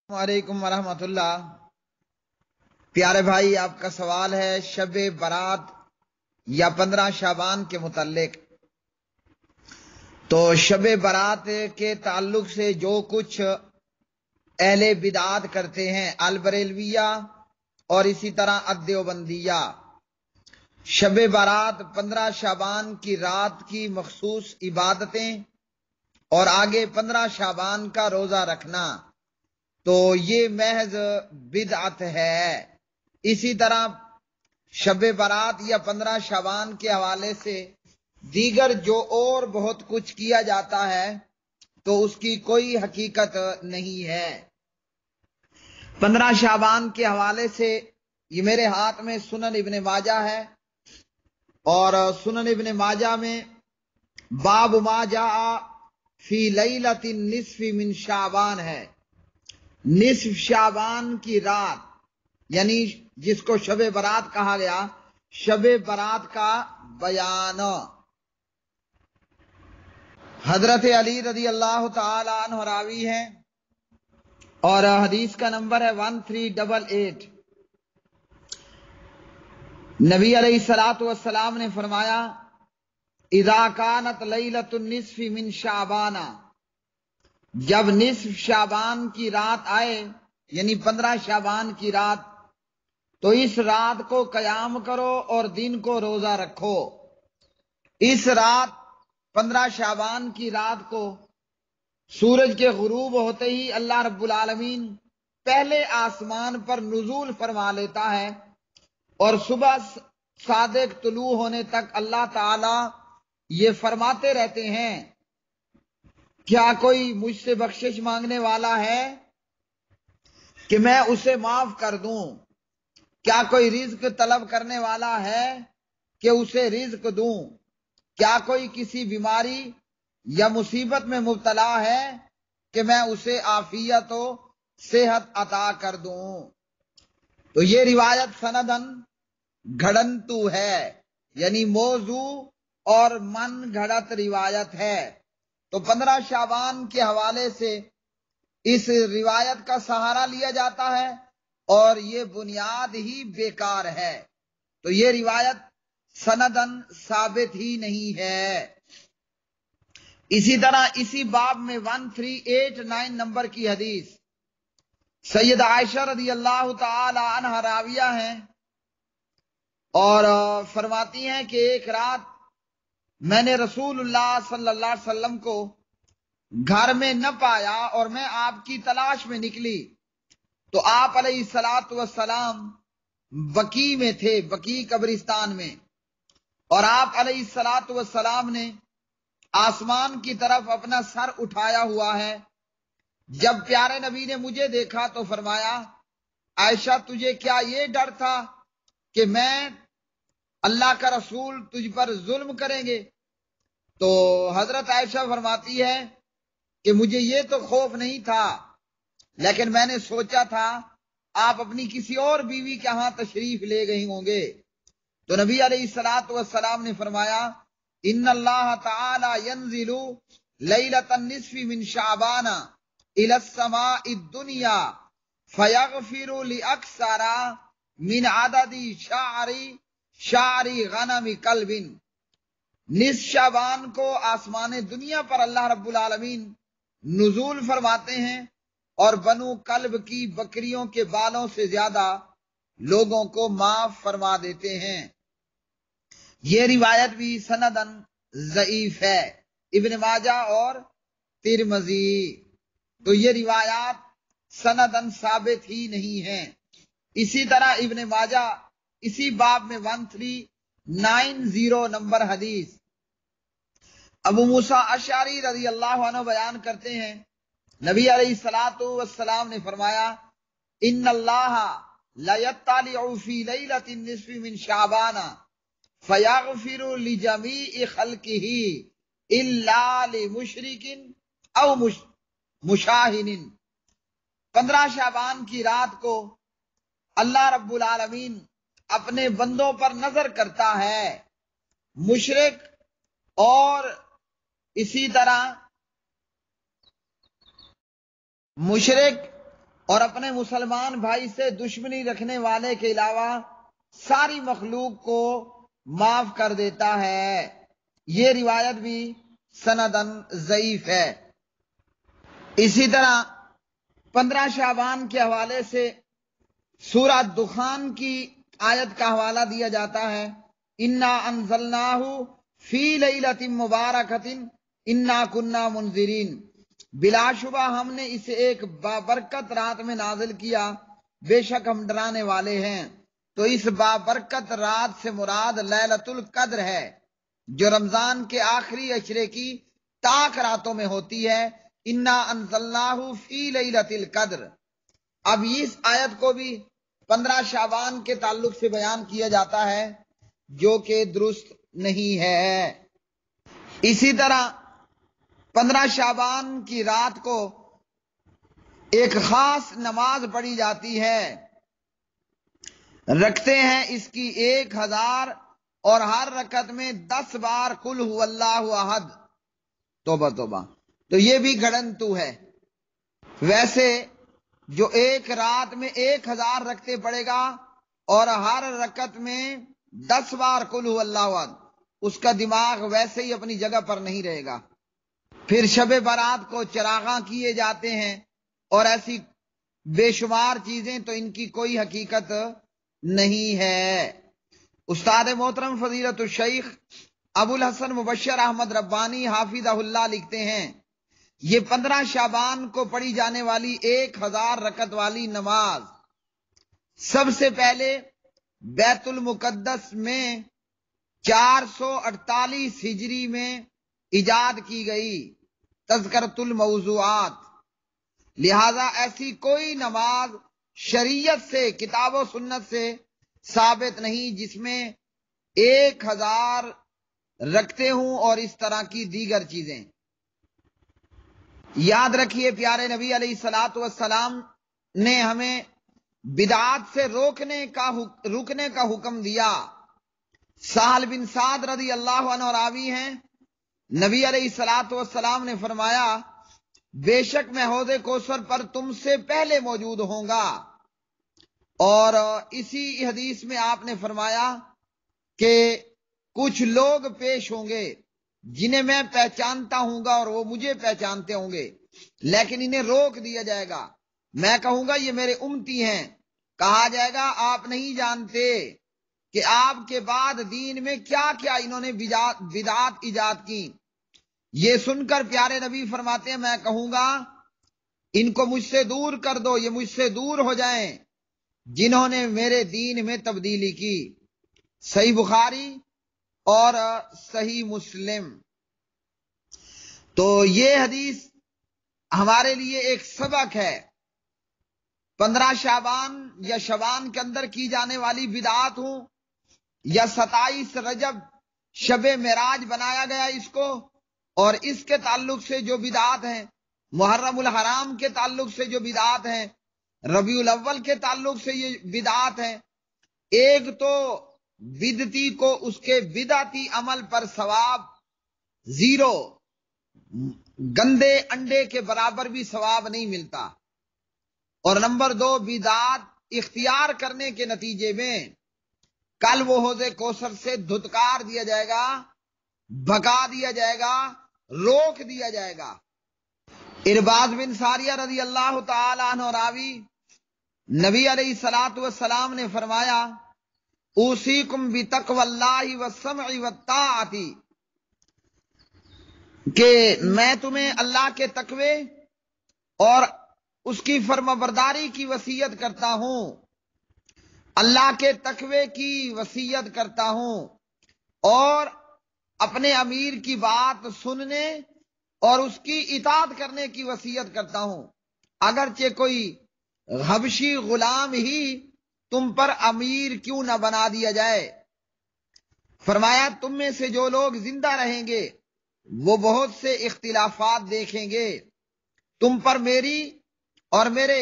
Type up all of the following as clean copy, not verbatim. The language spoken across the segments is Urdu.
وعلیکم ورحمۃ اللہ۔ پیارے بھائی، آپ کا سوال ہے شب برات یا 15 شعبان کے متعلق۔ تو شب برات کے تعلق سے جو کچھ اہل بدعات کرتے ہیں، البریلویہ اور اسی طرح الدیوبندیہ، شب برات 15 شعبان کی رات کی مخصوص عبادتیں اور آگے 15 شعبان کا روزہ رکھنا، تو یہ محض بدعت ہے۔ اسی طرح شب برات یا 15 شعبان کے حوالے سے دیگر جو اور بہت کچھ کیا جاتا ہے تو اس کی کوئی حقیقت نہیں ہے۔ 15 شعبان کے حوالے سے یہ میرے ہاتھ میں سنن ابن ماجہ ہے، اور سنن ابن ماجہ میں باب ما جاء فی لیلۃ النصف من شعبان ہے۔ نصف شعبان کی رات، یعنی جس کو شب برات کہا گیا، شب برات کا بیان۔ حضرت علی رضی اللہ تعالی عنہ راوی ہیں اور حدیث کا نمبر ہے 1388۔ نبی علیہ الصلوۃ والسلام نے فرمایا، اذا کانت لیلۃ النصف من شعبان، جب نصف شعبان کی رات آئے یعنی 15 شعبان کی رات، تو اس رات کو قیام کرو اور دن کو روزہ رکھو۔ اس رات 15 شعبان کی رات کو سورج کے غروب ہوتے ہی اللہ رب العالمین پہلے آسمان پر نزول فرما لیتا ہے، اور صبح صادق طلوع ہونے تک اللہ تعالی یہ فرماتے رہتے ہیں، کیا کوئی مجھ سے بخشش مانگنے والا ہے کہ میں اسے معاف کر دوں؟ کیا کوئی رزق طلب کرنے والا ہے کہ اسے رزق دوں؟ کیا کوئی کسی بیماری یا مصیبت میں مبتلا ہے کہ میں اسے عافیت و صحت عطا کر دوں؟ تو یہ روایت سندن گھڑنتو ہے، یعنی موضوع اور من گھڑت روایت ہے۔ تو 15 شعبان کے حوالے سے اس روایت کا سہارا لیا جاتا ہے اور یہ بنیاد ہی بیکار ہے۔ تو یہ روایت سندن ثابت ہی نہیں ہے۔ اسی طرح اسی باب میں 1389 نمبر کی حدیث، سید عائشہ رضی اللہ تعالی عنہ راویہ ہیں اور فرماتی ہیں کہ ایک رات میں نے رسول اللہ صلی اللہ علیہ وسلم کو گھر میں نہ پایا اور میں آپ کی تلاش میں نکلی، تو آپ علیہ الصلوۃ والسلام بقیع میں تھے، بقیع قبرستان میں، اور آپ علیہ الصلوۃ والسلام نے آسمان کی طرف اپنا سر اٹھایا ہوا ہے۔ جب پیارے نبی نے مجھے دیکھا تو فرمایا، عائشہ تجھے کیا یہ ڈر تھا کہ میں اللہ کا رسول تجھ پر ظلم کریں گے؟ تو حضرت عائشہ فرماتی ہے کہ مجھے یہ تو خوف نہیں تھا، لیکن میں نے سوچا تھا آپ اپنی کسی اور بیوی کے ہاں تشریف لے گئی ہوں گے۔ تو نبی علیہ الصلوۃ والسلام نے فرمایا، ان اللہ تعالی ینزل لیلۃ النصف من شعبان الی السماء الدنیا فیغفر لاکثر من عدد شعر غنم کلب۔ نصف شعبان کو آسمان دنیا پر اللہ رب العالمین نزول فرماتے ہیں اور بنو کلب کی بکریوں کے بالوں سے زیادہ لوگوں کو معاف فرما دیتے ہیں۔ یہ روایت بھی سندن ضعیف ہے، ابن ماجہ اور ترمذی۔ تو یہ روایات سندن ثابت ہی نہیں ہیں۔ اسی طرح ابن ماجہ اسی باب میں 1390 نمبر حدیث، ابو موسیٰ اشعری رضی اللہ عنہ بیان کرتے ہیں، نبی علیہ الصلوۃ والسلام نے فرمایا، ان اللہ لیطلع فی لیلۃ النصف من شعبان فیغفر لجمیع خلقہ الا لمشرک او مشاہن۔ 15 شعبان کی رات کو اللہ رب العالمین اپنے بندوں پر نظر کرتا ہے، مشرک اور اسی طرح اور اپنے مسلمان بھائی سے دشمنی رکھنے والے کے علاوہ ساری مخلوق کو معاف کر دیتا ہے۔ یہ روایت بھی سندن ضعیف ہے۔ اسی طرح 15 شعبان کے حوالے سے سورہ دخان کی آیت کا حوالہ دیا جاتا ہے، انا انزلناہ فی لیلۃ مبارکۃ انا کنا منذرین، بلا شبہ ہم نے اسے ایک بابرکت رات میں نازل کیا، بے شک ہم ڈرانے والے ہیں۔ تو اس بابرکت رات سے مراد لیلۃ القدر ہے، جو رمضان کے آخری عشرے کی طاق راتوں میں ہوتی ہے۔ انا انزلناہ فی لیلۃ القدر۔ اب اس آیت کو بھی 15 شعبان کے تعلق سے بیان کیا جاتا ہے، جو کہ درست نہیں ہے۔ اسی طرح 15 شعبان کی رات کو ایک خاص نماز پڑھی جاتی ہے، رکھتے ہیں اس کی 1000 اور ہر رکعت میں 10 بار قل هو اللہ احد، توبہ توبہ۔ تو یہ بھی گھڑنتو ہے۔ ویسے جو ایک رات میں 1000 رکعتیں پڑھے گا اور ہر رکعت میں 10 بار قل هو اللہ احد، اس کا دماغ ویسے ہی اپنی جگہ پر نہیں رہے گا۔ پھر شب برات کو چراغاں کیے جاتے ہیں اور ایسی بے شمار چیزیں، تو ان کی کوئی حقیقت نہیں ہے۔ استاد محترم فضیلت الشیخ ابو الحسن مبشر احمد ربانی حافظہ اللہ لکھتے ہیں، یہ 15 شعبان کو پڑھی جانے والی 1000 رکعت والی نماز سب سے پہلے بیت المقدس میں 448 ہجری میں ایجاد کی گئی، تذکرۃ الموضوعات۔ لہذا ایسی کوئی نماز شریعت سے، کتاب و سنت سے ثابت نہیں جس میں 1000 رکھتے ہوں اور اس طرح کی دیگر چیزیں۔ یاد رکھیے پیارے نبی علیہ الصلوۃ والسلام نے ہمیں بدعات سے روکنے کا حکم دیا۔ سہل بن سعد رضی اللہ عنہ راوی ہیں، نبی علیہ الصلوۃ والسلام نے فرمایا، بے شک میں حوض کوثر پر تم سے پہلے موجود ہوں گا۔ اور اسی حدیث میں آپ نے فرمایا کہ کچھ لوگ پیش ہوں گے جنہیں میں پہچانتا ہوں گا اور وہ مجھے پہچانتے ہوں گے، لیکن انہیں روک دیا جائے گا۔ میں کہوں گا یہ میرے امتی ہیں، کہا جائے گا آپ نہیں جانتے کہ آپ کے بعد دین میں کیا کیا انہوں نے بدعات ایجاد کی۔ یہ سن کر پیارے نبی فرماتے ہیں، میں کہوں گا ان کو مجھ سے دور کر دو، یہ مجھ سے دور ہو جائیں جنہوں نے میرے دین میں تبدیلی کی۔ صحیح بخاری اور صحیح مسلم۔ تو یہ حدیث ہمارے لیے ایک سبق ہے۔ 15 شعبان یا شعبان کے اندر کی جانے والی بدعات ہوں یا 27 رجب شب معراج بنایا گیا اس کو، اور اس کے تعلق سے جو بدعات ہیں، محرم الحرام کے تعلق سے جو بدعات ہیں، ربیع الاول کے تعلق سے یہ بدعات ہیں، ایک تو بدعتی کو اس کے بدعتی عمل پر ثواب 0، گندے انڈے کے برابر بھی ثواب نہیں ملتا، اور نمبر 2 بدعات اختیار کرنے کے نتیجے میں کل وہ حوض کوثر سے دھتکار دیا جائے گا، بھگا دیا جائے گا، روک دیا جائے گا۔ ارباز بن ساریہ رضی اللہ تعالی عنہ راوی، نبی علیہ الصلوۃ والسلام نے فرمایا، اوصیکم بتقوی اللہ والسمع والطاعۃ، کہ میں تمہیں اللہ کے تقوی اور اس کی فرمانبرداری کی وصیت کرتا ہوں، اللہ کے تقوی کی وصیت کرتا ہوں، اور اپنے امیر کی بات سننے اور اس کی اطاعت کرنے کی وصیت کرتا ہوں، اگرچہ کوئی حبشی غلام ہی تم پر امیر کیوں نہ بنا دیا جائے۔ فرمایا تم میں سے جو لوگ زندہ رہیں گے وہ بہت سے اختلافات دیکھیں گے، تم پر میری اور میرے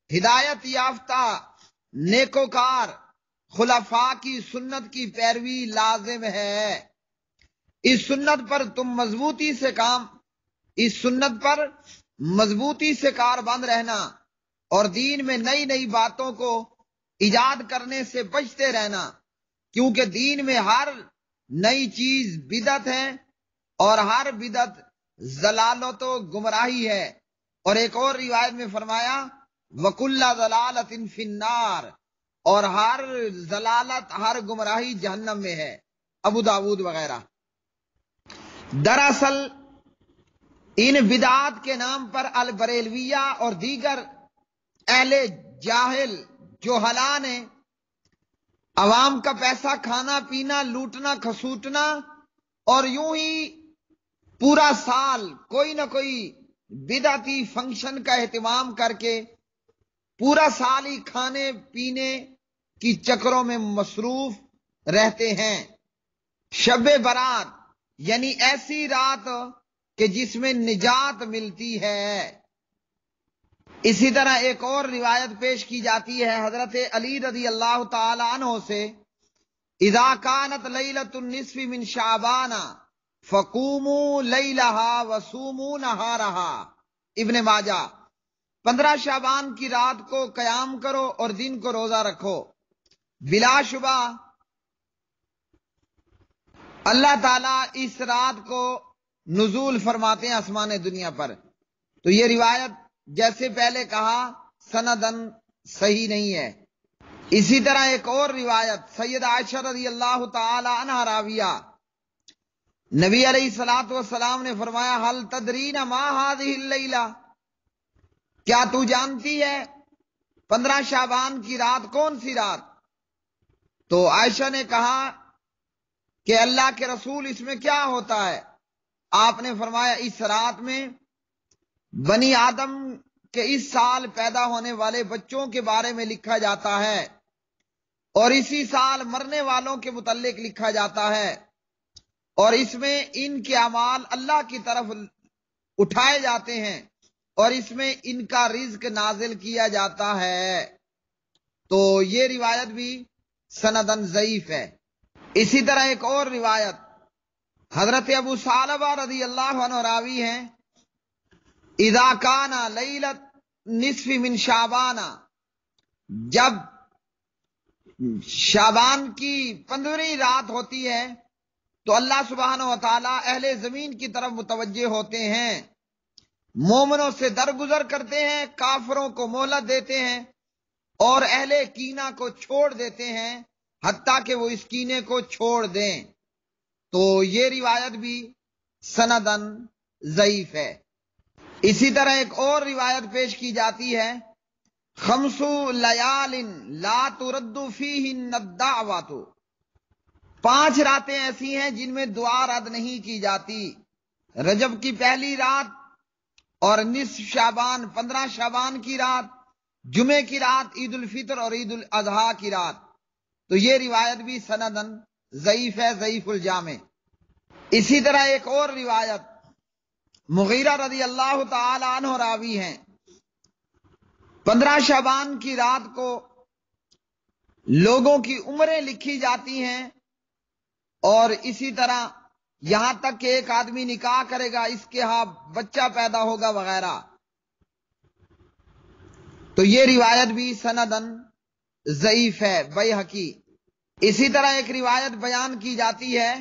ہدایت یافتہ نیکوکار خلفاء کی سنت کی پیروی لازم ہے۔ اس سنت پر مضبوطی سے کار بند رہنا، اور دین میں نئی نئی باتوں کو ایجاد کرنے سے بچتے رہنا، کیونکہ دین میں ہر نئی چیز بدعت ہے اور ہر بدعت ضلالت و گمراہی ہے۔ اور ایک اور روایت میں فرمایا وَكُلَّ ضَلَالَةٍ فِي النَّارِ، اور ہر ضلالت، ہر گمراہی جہنم میں ہے، ابو داود وغیرہ۔ دراصل ان بدعات کے نام پر البریلویہ اور دیگر اہل جاہل جوہلا نے عوام کا پیسہ کھانا پینا، لوٹنا کھسوٹنا، اور یوں ہی پورا سال کوئی نہ کوئی بدعتی فنکشن کا اہتمام کر کے پورا سال ہی کھانے پینے کی چکروں میں مصروف رہتے ہیں۔ شب برات یعنی ایسی رات کہ جس میں نجات ملتی ہے۔ اسی طرح ایک اور روایت پیش کی جاتی ہے حضرت علی رضی اللہ تعالی عنہ سے، اذا كانت لیلۃ النصف من شعبان فقوموا لیلہا وصوموا نہارہا، ابن ماجہ۔ 15 شعبان کی رات کو قیام کرو اور دن کو روزہ رکھو۔ بلا شبہ اللہ تعالیٰ اس رات کو نزول فرماتے ہیں آسمان دنیا پر۔ تو یہ روایت جیسے پہلے کہا سندن صحیح نہیں ہے۔ اسی طرح ایک اور روایت سید عائشہ رضی اللہ تعالی عنہ راویہ، نبی علیہ الصلوۃ والسلام نے فرمایا ہل تدرین ما هذه اللیلہ، کیا تو جانتی ہے 15 شعبان کی رات کون سی رات؟ تو عائشہ نے کہا کہ اللہ کے رسول اس میں کیا ہوتا ہے؟ آپ نے فرمایا اس رات میں بنی آدم کے اس سال پیدا ہونے والے بچوں کے بارے میں لکھا جاتا ہے، اور اسی سال مرنے والوں کے متعلق لکھا جاتا ہے، اور اس میں ان کے اعمال اللہ کی طرف اٹھائے جاتے ہیں، اور اس میں ان کا رزق نازل کیا جاتا ہے۔ تو یہ روایت بھی سندن ضعیف ہے۔ اسی طرح ایک اور روایت حضرت ابو ثعلبہ رضی اللہ عنہ راوی ہیں، اذا کان لیلۃ نصف من شعبان، جب شعبان کی 15ویں رات ہوتی ہے تو اللہ سبحانہ و تعالی اہل زمین کی طرف متوجہ ہوتے ہیں، مومنوں سے درگزر کرتے ہیں، کافروں کو مہلت دیتے ہیں، اور اہل کینہ کو چھوڑ دیتے ہیں حتیٰ کہ وہ اس کینے کو چھوڑ دیں۔ تو یہ روایت بھی سندن ضعیف ہے۔ اسی طرح ایک اور روایت پیش کی جاتی ہے خمس لیال لا ترد فیہن الدعوۃ، 5 راتیں ایسی ہیں جن میں دعا رد نہیں کی جاتی، رجب کی پہلی رات اور نصف شعبان 15 شعبان کی رات، جمعے کی رات، عید الفطر اور عید الاضحیٰ کی رات۔ تو یہ روایت بھی سندن ضعیف ہے، ضعیف الجامع۔ اسی طرح ایک اور روایت مغیرہ رضی اللہ تعالی عنہ راوی ہیں، 15 شعبان کی رات کو لوگوں کی عمریں لکھی جاتی ہیں، اور اسی طرح یہاں تک کہ ایک آدمی نکاح کرے گا اس کے ہاں بچہ پیدا ہوگا وغیرہ۔ تو یہ روایت بھی سندن ضعیف ہے بیہقی۔ اسی طرح ایک روایت بیان کی جاتی ہے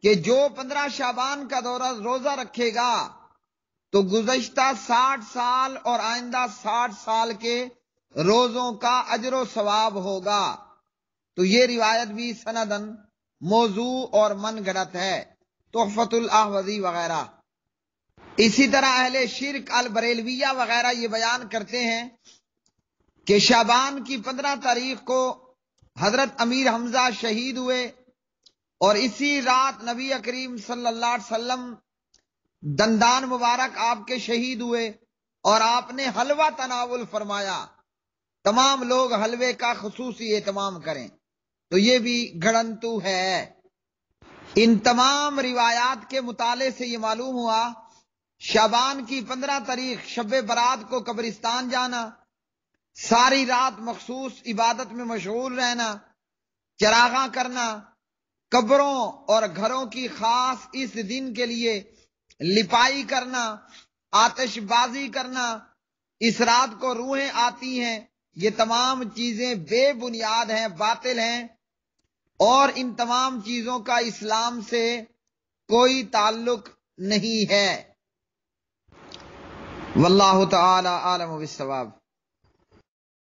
کہ جو 15 شعبان کا روزہ رکھے گا تو گزشتہ 60 سال اور آئندہ 60 سال کے روزوں کا اجر و ثواب ہوگا۔ تو یہ روایت بھی سندن موضوع اور من گھڑت ہے، تحفۃ الاحوذی وغیرہ۔ اسی طرح اہل شرک البریلویہ وغیرہ یہ بیان کرتے ہیں کہ شعبان کی 15 تاریخ کو حضرت امیر حمزہ شہید ہوئے، اور اسی رات نبی کریم صلی اللہ علیہ وسلم دندان مبارک آپ کے شہید ہوئے، اور آپ نے حلوہ تناول فرمایا، تمام لوگ حلوے کا خصوصی اہتمام کریں۔ تو یہ بھی گھڑنتو ہے۔ ان تمام روایات کے مطالعے سے یہ معلوم ہوا شعبان کی 15 تاریخ شب برات کو قبرستان جانا، ساری رات مخصوص عبادت میں مشغول رہنا، چراغاں کرنا، قبروں اور گھروں کی خاص اس دن کے لیے لپائی کرنا، آتش بازی کرنا، اس رات کو روحیں آتی ہیں، یہ تمام چیزیں بے بنیاد ہیں، باطل ہیں، اور ان تمام چیزوں کا اسلام سے کوئی تعلق نہیں ہے۔ واللہ تعالی عالم بالصواب۔